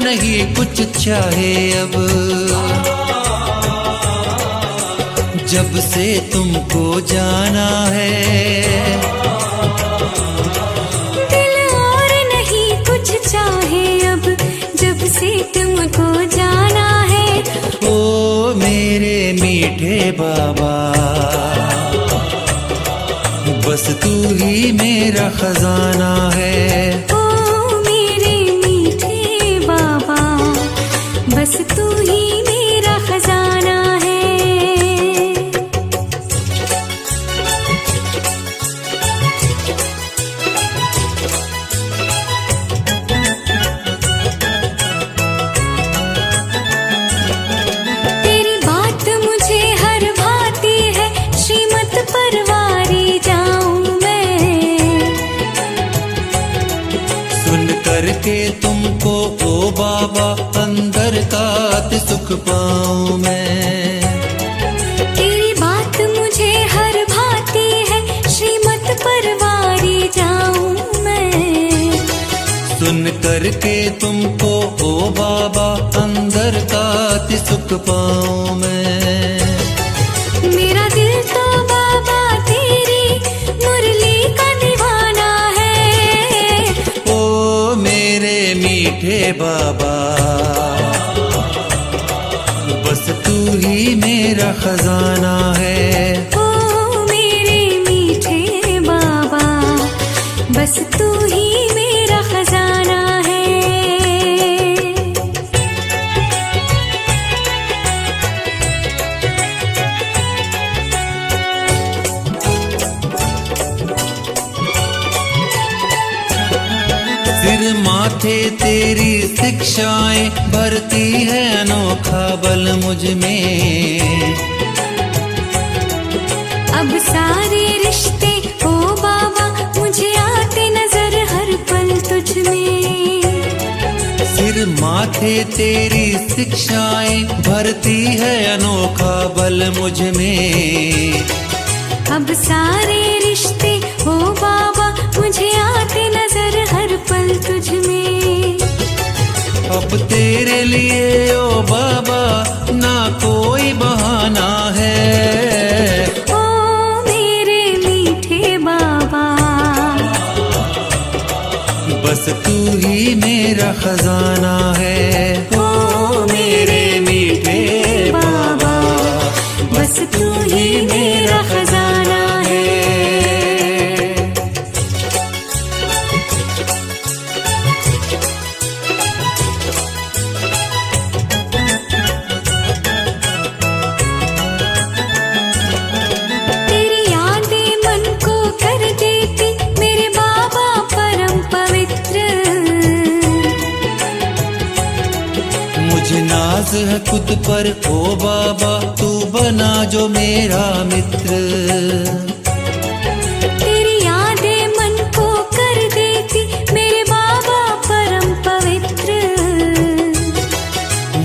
नहीं कुछ चाहे अब, जब से तुमको जाना है। दिल और नहीं कुछ चाहे अब, जब से तुमको जाना है। ओ मेरे मीठे बाबा, बस तू ही मेरा खजाना है। ओ मेरे मीठे बाबा, बस तू ही मेरा खजाना है। तेरी बात मुझे हर भाती है, श्रीमत परवारी जाऊं मैं। सुन करके तुमको ओ बाबा, अंदर का सुख पाऊं मैं। तेरी बात मुझे हर भाती है, श्रीमत परवारी जाऊं मैं। सुन करके तुमको ओ बाबा, अंदर का सुख पाऊं मैं। मेरा दिल तो बाबा तेरी मुरली का दीवाना है। ओ मेरे मीठे बाबा, बस तू ही मेरा खजाना है। ओ मेरे मीठे बाबा, बस तू ही मेरा खजाना है। सिर माथे तेरी शिक्षाएं भरती है अनोखा बल मुझ में। अब सारे रिश्ते ओ बाबा मुझे आते नजर हर पल तुझ में। सिर माथे तेरी शिक्षाएं भरती है अनोखा बल मुझ में। अब सारे रिश्ते ओ बाबा मुझे आते नजर हर पल तुझ में। अब तेरे लिए ओ बाबा ना कोई बहाना है। ओ मेरे मीठे बाबा, बस तू ही मेरा खजाना है। ओ मेरे मीठे बाबा, बस तू ही मेरा खजाना है। तेरी यादें मन को कर देती मेरे बाबा परम पवित्र। मुझे नाज है खुद पर ओ बाबा, तू बना जो मेरा मित्र। तेरी यादें मन को कर देती मेरे बाबा परम पवित्र।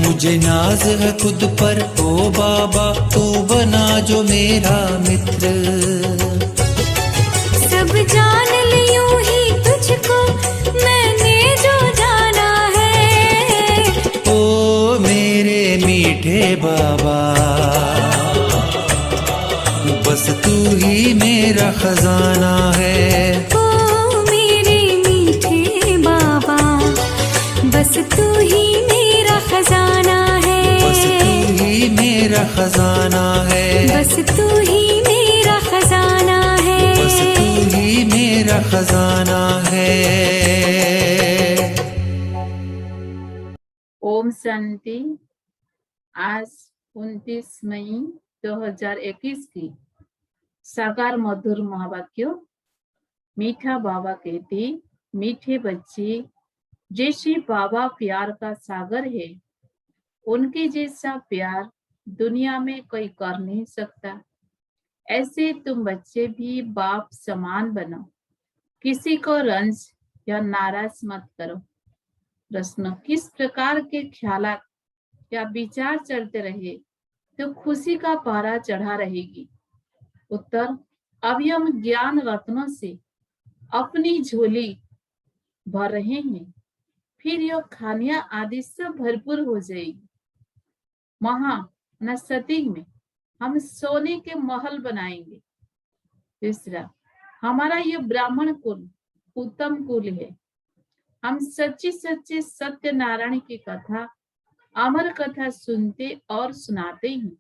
मुझे नाज है खुद पर ओ बाबा, तू बना जो मेरा मित्र। सब जान लियूं ही तुझको मैंने जो जाना है। ओ मेरे मीठे बाबा, बस तू ही मेरा खजाना है। ओ मेरे मीठे बाबा, बस तू ही मेरा खजाना है। बस तू ही मेरा खजाना है। बस तू ही मेरा खजाना है। बस तू ही मेरा खजाना है। ओम शांति। आज 29 मई 2021 की साकार मधुर महावाक्यों। मीठा बाबा कहते, मीठे बच्चे, जैसे बाबा प्यार का सागर है, उनके जैसा प्यार दुनिया में कोई कर नहीं सकता। ऐसे तुम बच्चे भी बाप समान बनो, किसी को रंज या नाराज मत करो। प्रश्न, किस प्रकार के ख्यालात या विचार चलते रहे तो खुशी का पारा चढ़ा रहेगी? उत्तर, अभी हम ज्ञान रत्नों से अपनी झोली भर रहे हैं, फिर यह खानियां आदि सब भरपूर हो जाएगी। सती में हम सोने के महल बनाएंगे। तीसरा, हमारा ये ब्राह्मण कुल उत्तम कुल है। हम सच्ची सच्ची सत्यनारायण की कथा, अमर कथा सुनते और सुनाते हैं।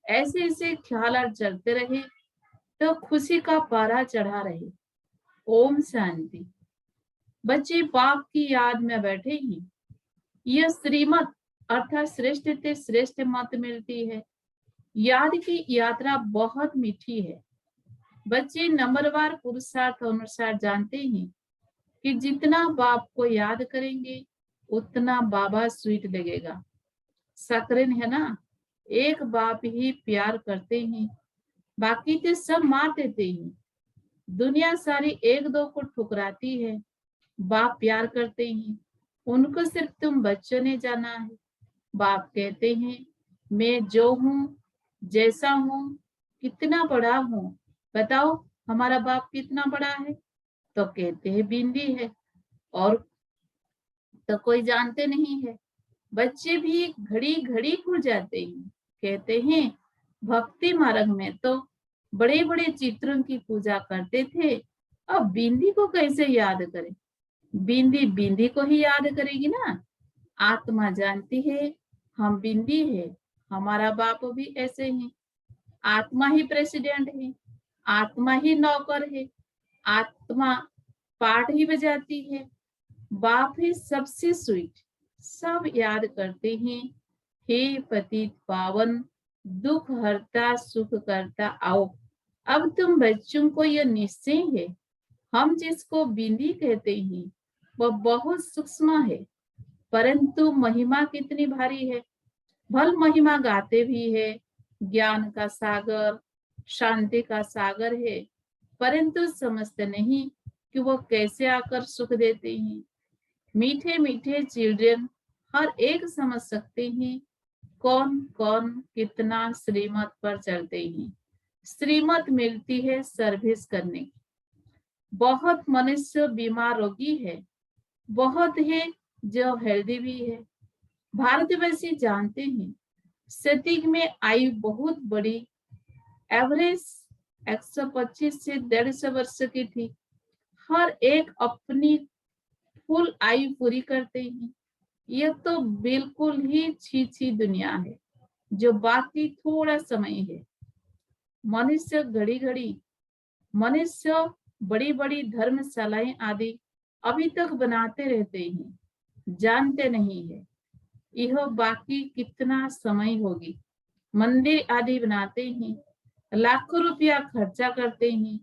ऐसे ऐसे ख्याल चलते रहे तो खुशी का पारा चढ़ा रहे। ओम शांति। बच्चे बाप की याद में बैठे हैं। यह श्रीमत अर्थात श्रेष्ठ से श्रेष्ठ मत मिलती है। याद की यात्रा बहुत मीठी है। बच्चे नंबरवार पुरुषार्थ अनुसार जानते हैं कि जितना बाप को याद करेंगे उतना बाबा स्वीट लगेगा। सकरन है ना, एक बाप ही प्यार करते हैं, बाकी तो सब मार देते हैं। दुनिया सारी एक दो को ठुकराती है, बाप प्यार करते हैं, उनको सिर्फ तुम बच्चों ने जाना है। बाप कहते हैं मैं जो हूँ, जैसा हूँ, कितना बड़ा हूँ। बताओ हमारा बाप कितना बड़ा है? तो कहते हैं बिंदी है, और तो कोई जानते नहीं है। बच्चे भी घड़ी घड़ी भूल जाते हैं। कहते हैं भक्ति मार्ग में तो बड़े बड़े चित्रों की पूजा करते थे, अब बिंदी को कैसे याद करें? बिंदी बिंदी को ही याद करेगी ना। आत्मा जानती है हम बिंदी है, हमारा बाप भी ऐसे ही। आत्मा ही प्रेसिडेंट है, आत्मा ही नौकर है, आत्मा पाठ ही बजाती है। बाप ही सबसे स्वीट, सब याद करते हैं। हे पतित पावन, दुख हरता सुख करता आओ। अब तुम बच्चों को यह निश्चय है, हम जिसको बिंदी कहते हैं वह बहुत सूक्ष्म है, परंतु महिमा कितनी भारी है। भल महिमा गाते भी है, ज्ञान का सागर, शांति का सागर है, परंतु समझते नहीं कि वो कैसे आकर सुख देते हैं। मीठे मीठे चिल्ड्रन हर एक समझ सकते हैं कौन कौन कितना श्रीमत पर चलते हैं। श्रीमत मिलती है सर्विस करने की। बहुत मनुष्य बीमार रोगी है, बहुत है जो हेल्दी भी है। भारतवासी जानते हैं सतीक में आयु बहुत बड़ी, एवरेज 125 से 150 वर्ष की थी। हर एक अपनी फुल आयु पूरी करते हैं। यह तो बिल्कुल ही छी दुनिया है जो बाकी थोड़ा समय है। मनुष्य घड़ी घड़ी, मनुष्य बड़ी बड़ी धर्मशालाएं आदि अभी तक बनाते रहते हैं, जानते नहीं है यह बाकी कितना समय होगी। मंदिर आदि बनाते हैं, लाखों रुपया खर्चा करते हैं,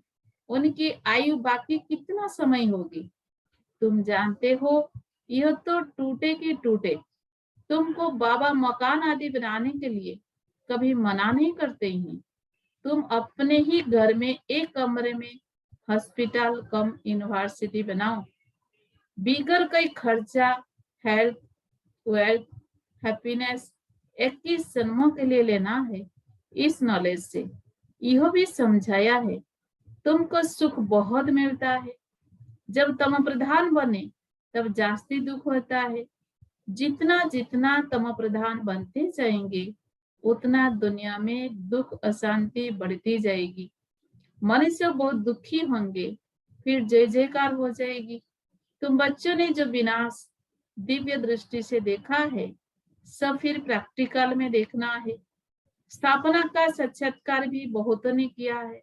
उनकी आयु बाकी कितना समय होगी। तुम जानते हो यह तो टूटे की टूटे। तुमको बाबा मकान आदि बनाने के लिए कभी मना नहीं करते हैं। तुम अपने ही घर में एक कमरे में हॉस्पिटल कम यूनिवर्सिटी बनाओ, बिगर कई खर्चा। हेल्थ, वेल्थ, हैप्पीनेस 21 जन्मों के लिए लेना है। इस नॉलेज से यह भी समझाया है तुमको सुख बहुत मिलता है। जब तम प्रधान बने तब जास्ती दुख होता है। जितना जितना तम प्रधान बनते जाएंगे उतना दुनिया में दुख अशांति बढ़ती जाएगी। मनुष्य बहुत दुखी होंगे, फिर जय जयकार हो जाएगी। तुम बच्चों ने जो विनाश दिव्य दृष्टि से देखा है सब फिर प्रैक्टिकल में देखना है। स्थापना का साक्षात्कार भी बहुतों ने किया है।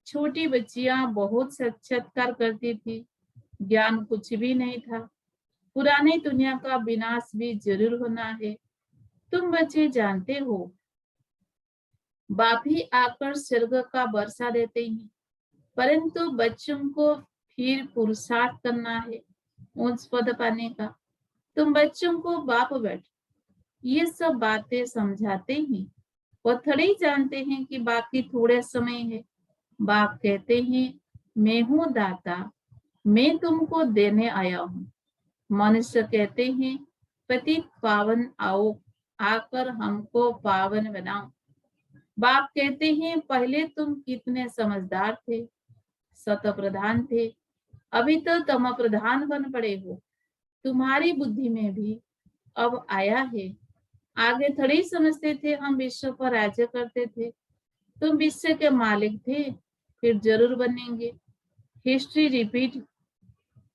छोटी बच्चियां बहुत साक्षात्कार करती थी, ज्ञान कुछ भी नहीं था। पुरानी दुनिया का विनाश भी जरूर होना है। तुम बच्चे जानते हो बाप ही आकर स्वर्ग का वर्षा देते हैं, परंतु बच्चों को फिर पुरुषार्थ करना है उच्च पद पाने का। तुम बच्चों को बाप बैठ ये सब बातें समझाते हैं, वो थोड़े जानते हैं कि बाकी थोड़े समय है। बाप कहते हैं मैं हूँ दाता, मैं तुमको देने आया हूँ। मनुष्य कहते हैं पतित पावन आओ, आकर हमको पावन बनाओ। बाप कहते हैं पहले तुम कितने समझदार थे, सत प्रधान थे, अभी तो तम प्रधान बन पड़े हो। तुम्हारी बुद्धि में भी अब आया है। आगे थोड़ी समझते थे हम विश्व पर राज्य करते थे, तुम विश्व के मालिक थे, फिर जरूर बनेंगे। History repeat,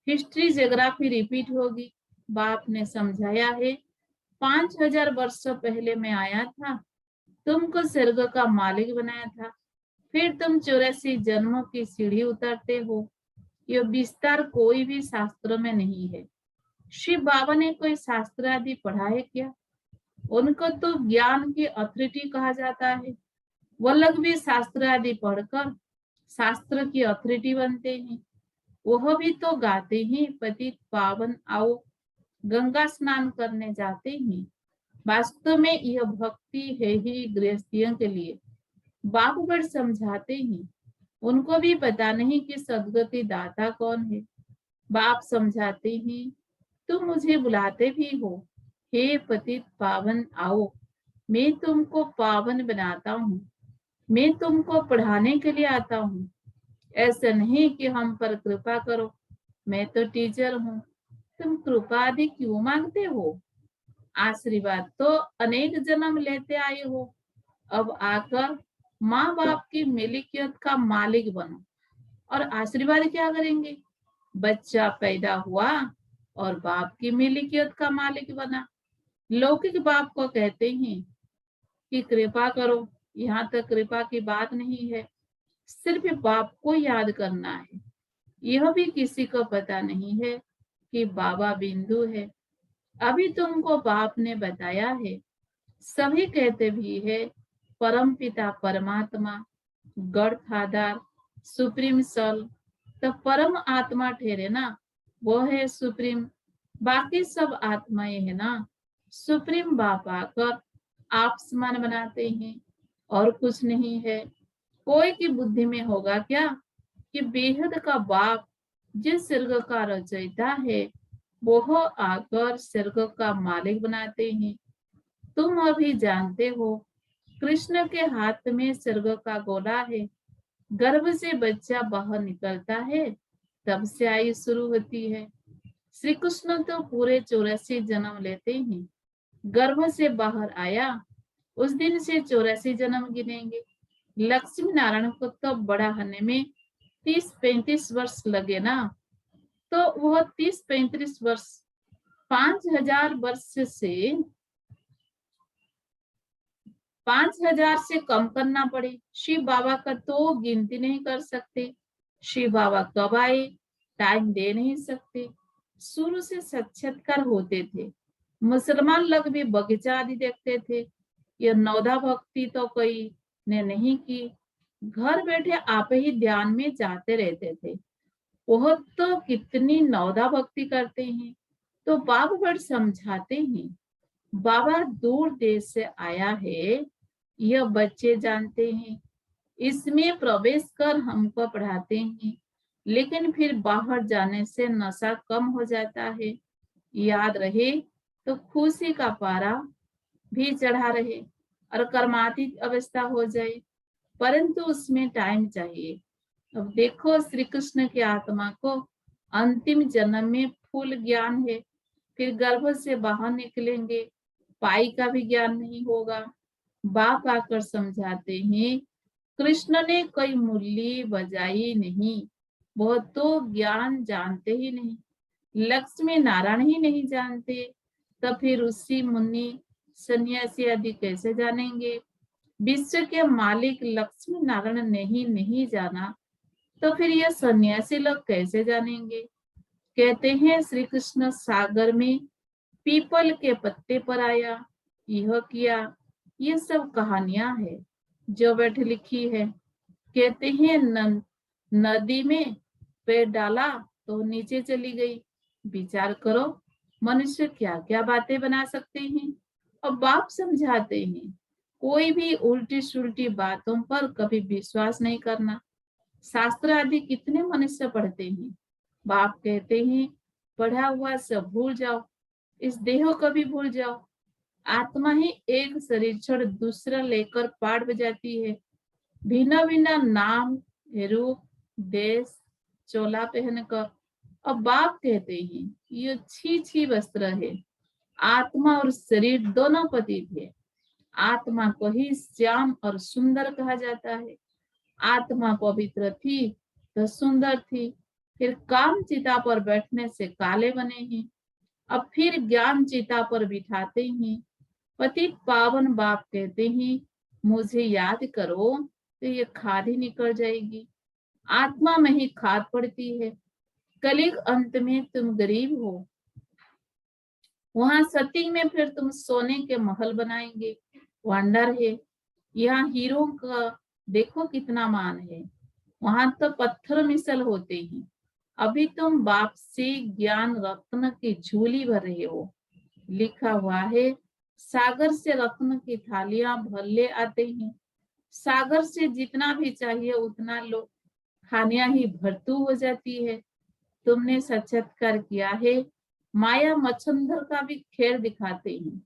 history geography repeat होगी। बाप ने समझाया है, 5000 वर्ष पहले मैं आया था, तुमको स्वर्ग का मालिक बनाया था, फिर तुम 84 जन्मों की सीढ़ी उतरते हो। यह विस्तार कोई भी शास्त्रों में नहीं है। शिव बाबा ने कोई शास्त्र आदि पढ़ा है क्या? उनको तो ज्ञान की अथॉरिटी कहा जाता है। वो लोग भी शास्त्र आदि पढ़कर शास्त्र की अथॉरिटी बनते हैं। वह भी तो गाते हैं, पतित पावन आओ, गंगा स्नान करने जाते हैं। वास्तव में यह भक्ति है ही गृहस्थियों के लिए। बाप बड़ समझाते हैं, उनको भी पता नहीं कि सदगति दाता कौन है। बाप समझाते हैं, तुम मुझे बुलाते भी हो, हे पतित पावन आओ, मैं तुमको पावन बनाता हूँ, मैं तुमको पढ़ाने के लिए आता हूँ। ऐसा नहीं कि हम पर कृपा करो, मैं तो टीचर हूँ, तुम कृपा आदि क्यों मांगते हो? आशीर्वाद तो अनेक जन्म लेते आए हो, अब आकर माँ बाप की मिल्कियत का मालिक बनो। और आशीर्वाद क्या करेंगे? बच्चा पैदा हुआ और बाप की मिल्कियत का मालिक बना। लौकिक बाप को कहते हैं कि कृपा करो, यहाँ तक कृपा की बात नहीं है, सिर्फ बाप को याद करना है। यह भी किसी को पता नहीं है कि बाबा बिंदु है। अभी तुमको बाप ने बताया है। सभी कहते भी है परम पिता परमात्मा, गॉड फादर, सुप्रीम सोल, तो परम आत्मा ठहरे ना, वो है सुप्रीम। बाकी सब आत्माएं है ना। सुप्रीम बाप आकर आप समान बनाते हैं और कुछ नहीं है। कोई की बुद्धि में होगा क्या कि बेहद का बाप जिस स्वर्ग का रचयिता है वो आकर स्वर्ग का मालिक बनाते हैं। तुम अभी जानते हो, कृष्ण के हाथ में स्वर्ग का गोला है। गर्भ से बच्चा बाहर निकलता है, तब से आयु शुरू होती है। श्री कृष्ण तो पूरे 84 जन्म लेते हैं। गर्भ से बाहर आया, उस दिन से 84 जन्म गिनेंगे। लक्ष्मी नारायण को तो बड़ा होने में 30-35 वर्ष लगे ना, तो वह 30-35 वर्ष 5000 वर्ष से 5000 से कम करना पड़े। शिव बाबा का तो गिनती नहीं कर सकते। शिव बाबा कब आए, टाइम दे नहीं सकते। शुरू से साक्षात्कार होते थे। मुसलमान लोग भी बगीचा आदि देखते थे। यह नौदा भक्ति तो कोई ने नहीं की, घर बैठे आप ही ध्यान में जाते रहते थे। वह तो कितनी नौदा भक्ति करते हैं। तो बाबा बड़ समझाते हैं, बाबा दूर देश से आया है, यह बच्चे जानते हैं। इसमें प्रवेश कर हमको पढ़ाते हैं, लेकिन फिर बाहर जाने से नशा कम हो जाता है। याद रहे तो खुशी का पारा भी चढ़ा रहे और कर्मातीत अवस्था हो जाए, परंतु उसमें टाइम चाहिए। अब देखो, श्री कृष्ण की आत्मा को अंतिम जन्म में फूल ज्ञान है, फिर गर्भ से बाहर निकलेंगे, पाई का भी ज्ञान नहीं होगा। बाप आकर समझाते हैं, कृष्ण ने कोई मुरली बजाई नहीं, वह तो ज्ञान जानते ही नहीं। लक्ष्मी नारायण ही नहीं जानते, तो फिर ऋषि मुनि सन्यासी आदि कैसे जानेंगे? विश्व के मालिक लक्ष्मी नारायण नहीं जाना, तो फिर यह सन्यासी लोग कैसे जानेंगे? कहते हैं श्री कृष्ण सागर में पीपल के पत्ते पर आया, यह किया, ये सब कहानियां है जो बैठ लिखी है। कहते हैं नदी में पैर डाला तो नीचे चली गई। विचार करो, मनुष्य क्या क्या बातें बना सकते हैं। और बाप समझाते हैं, कोई भी उल्टी सुल्टी बातों पर कभी विश्वास नहीं करना। शास्त्र आदि कितने मनुष्य पढ़ते हैं। बाप कहते हैं, पढ़ा हुआ सब भूल जाओ, इस देह को भी भूल जाओ। आत्मा ही एक शरीर छोड़ दूसरा लेकर पाठ बजाती है। भिन्न भिन्न नाम, रूप, देश, चोला पहनकर अब बाप कहते हैं ये छी छी वस्त्र है, आत्मा और शरीर दोनों पतित है। आत्मा को ही श्याम और सुंदर कहा जाता है। आत्मा पवित्र थी तो सुंदर थी, फिर काम चिता पर बैठने से काले बने हैं, अब फिर ज्ञान चिता पर बिठाते हैं। पतित पावन बाप कहते हैं मुझे याद करो तो ये खाद ही निकल जाएगी। आत्मा में ही खाद पड़ती है। कलिग अंत में तुम गरीब हो, वहां सत्युग में फिर तुम सोने के महल बनाएंगे। वंडर है, यहाँ हीरो का देखो कितना मान है, वहां तो पत्थर मिसल होते हैं। अभी तुम बाप से ज्ञान रत्न की झोली भर रहे हो। लिखा हुआ है सागर से रत्न की थालियां भर ले आते हैं। सागर से जितना भी चाहिए उतना लो, खानियां ही भरतू हो जाती है। तुमने साक्षात्कार किया है, माया मच्छंदर का भी खेल दिखाते हैं।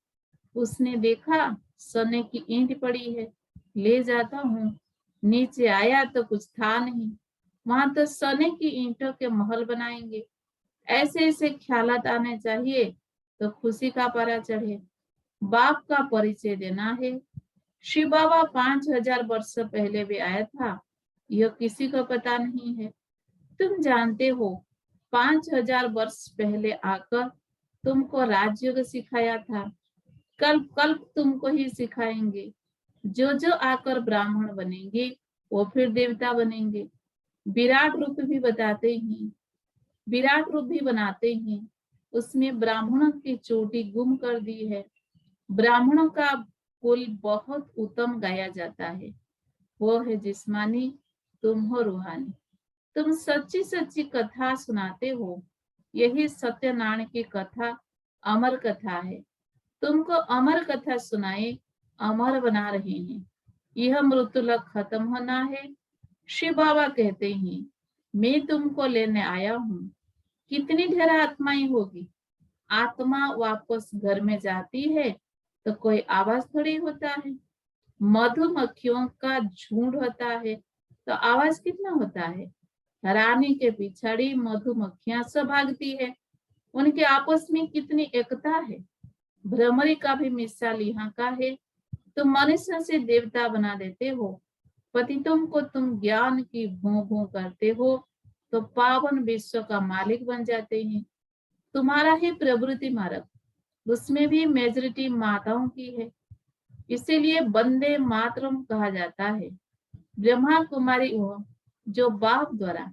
उसने देखा सोने की ईंट पड़ी है, ले जाता हूँ। नीचे आया तो कुछ था नहीं, वहां तो सोने की ईंटों के महल बनाएंगे। ऐसे ऐसे ख्यालात आने चाहिए तो खुशी का पारा चढ़े। बाप का परिचय देना है। शिव बाबा 5000 वर्ष पहले भी आया था, यह किसी को पता नहीं है। तुम जानते हो 5000 वर्ष पहले आकर तुमको राजयोग सिखाया था, कल्प कल्प तुमको ही सिखाएंगे। जो जो आकर ब्राह्मण बनेंगे वो फिर देवता बनेंगे। विराट रूप भी बताते हैं, विराट रूप भी बनाते हैं। उसमें ब्राह्मणों की चोटी गुम कर दी है। ब्राह्मणों का कुल बहुत उत्तम गाया जाता है, वो है जिस्मानी, तुम हो रूहानी। तुम सच्ची सच्ची कथा सुनाते हो, यही सत्यनारायण की कथा अमर कथा है। तुमको अमर कथा सुनाए, अमर बना रहे हैं। यह मृत्युलोक खत्म होना है। शिव बाबा कहते हैं मैं तुमको लेने आया हूँ। कितनी ढेर आत्माएं होगी। आत्मा वापस घर में जाती है तो कोई आवाज थोड़ी होता है। मधुमक्खियों का झुंड होता है तो आवाज कितना होता है। रानी के पिछड़ी मधुमक्खियां सब भागती है, उनके आपस में कितनी एकता है। भ्रमरी का भी मिसाल यहाँ का है। तुम मनुष्य से देवता बना देते हो, पतितों को तुम ज्ञान की भू भू करते हो तो पावन विश्व का मालिक बन जाते हैं। तुम्हारा ही प्रवृत्ति मार्ग, उसमें भी मेजोरिटी माताओं की है, इसीलिए वंदे मातरम कहा जाता है। ब्रह्मा कुमारी वो जो बाप द्वारा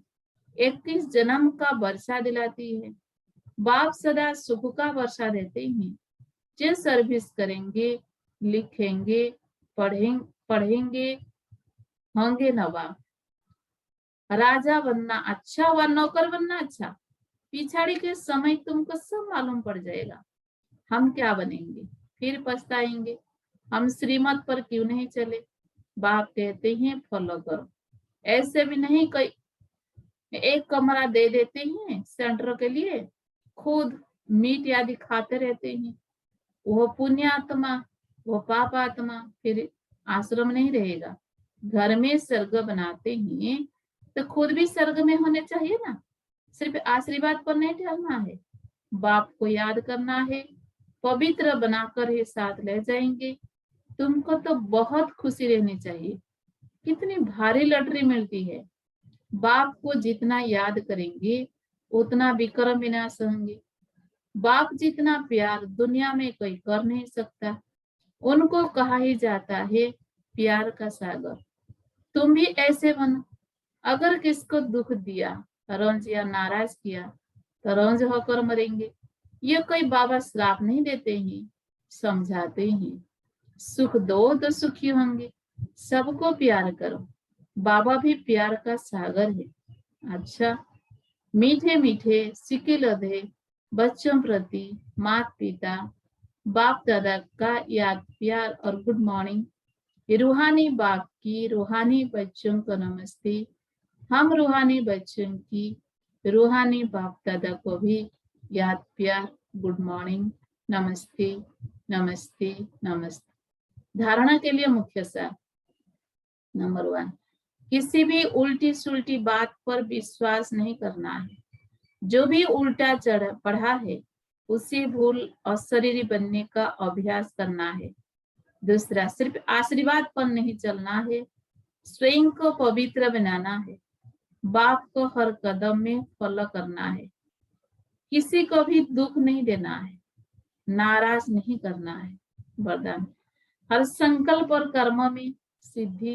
21 जन्म का वर्षा दिलाती है। बाप सदा सुख का वर्षा देते हैं। जो सर्विस करेंगे, लिखेंगे, पढ़ेंगे होंगे नवाब। राजा बनना अच्छा व नौकर बनना अच्छा, पिछाड़ी के समय तुमको सब मालूम पड़ जाएगा। हम क्या बनेंगे, फिर पछताएंगे। हम श्रीमत पर क्यों नहीं चले। बाप कहते हैं फॉलो करो। ऐसे भी नहीं कोई एक कमरा दे देते हैं सेंटर के लिए, खुद मीट आदि खाते रहते हैं। वो पुण्य आत्मा, वो पाप आत्मा, फिर आश्रम नहीं रहेगा। घर में स्वर्ग बनाते हैं तो खुद भी स्वर्ग में होने चाहिए ना। सिर्फ आशीर्वाद पर नहीं ठहरना है, बाप को याद करना है, पवित्र बनाकर ही साथ ले जाएंगे। तुमको तो बहुत खुशी रहनी चाहिए। कितनी भारी लॉटरी मिलती है। बाप को जितना याद करेंगे उतना विक्रम विनाश होंगे। बाप जितना प्यार दुनिया में कोई कर नहीं सकता। उनको कहा ही जाता है प्यार का सागर। तुम भी ऐसे बनो। अगर किसको दुख दिया, रंज या नाराज किया तो रंज होकर मरेंगे। ये कोई बाबा श्राप नहीं देते हैं, समझाते हैं। सुख दो तो सुखी होंगे। सबको प्यार करो, बाबा भी प्यार का सागर है। अच्छा, मीठे मीठे सिक्के लदे बच्चों प्रति माता पिता बाप दादा का याद प्यार और गुड मॉर्निंग। रूहानी बाप की रूहानी बच्चों को नमस्ते। हम रूहानी बच्चों की रूहानी बाप दादा को भी याद प्यार गुड मॉर्निंग, नमस्ते नमस्ते नमस्ते। धारणा के लिए मुख्य सार नंबर 1, किसी भी उल्टी सुल्टी बात पर विश्वास नहीं करना है। जो भी उल्टा चढ़ पढ़ा है उसे भूल अशरीरी बनने का अभ्यास करना है। दूसरा, सिर्फ आशीर्वाद पर नहीं चलना है, स्वयं को पवित्र बनाना है। बाप को हर कदम में फॉलो करना है। किसी को भी दुख नहीं देना है, नाराज नहीं करना है। वरदान, हर संकल्प और कर्म में सिद्धि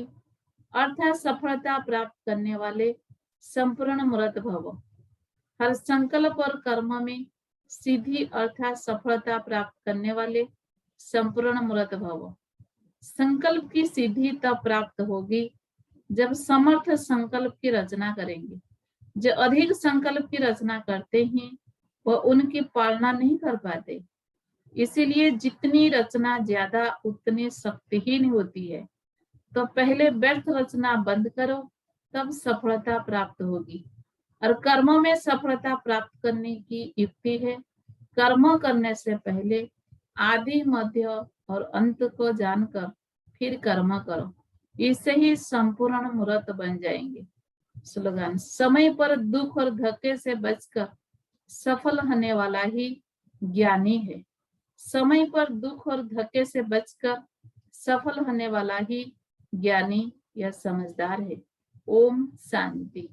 अर्थात सफलता प्राप्त करने वाले संपूर्ण मूर्त भव। हर संकल्प और कर्म में सिद्धि अर्थात सफलता प्राप्त करने वाले संपूर्ण मूर्त भव। संकल्प की सिद्धि तब प्राप्त होगी जब समर्थ संकल्प की रचना करेंगे। जो अधिक संकल्प की रचना करते हैं वह उनकी पालना नहीं कर पाते। इसीलिए जितनी रचना ज्यादा उतनी शक्तिहीन होती है। तो पहले व्यर्थ रचना बंद करो, तब सफलता प्राप्त होगी। और कर्मों में सफलता प्राप्त करने की युक्ति है, कर्म करने से पहले आदि मध्य और अंत को जानकर फिर कर्म करो, इससे ही संपूर्ण मूर्त बन जाएंगे। स्लोगन, समय पर दुख और धक्के से बचकर सफल होने वाला ही ज्ञानी है। समय पर दुख और धक्के से बचकर सफल होने वाला ही ज्ञानी या समझदार है। ओम शांति।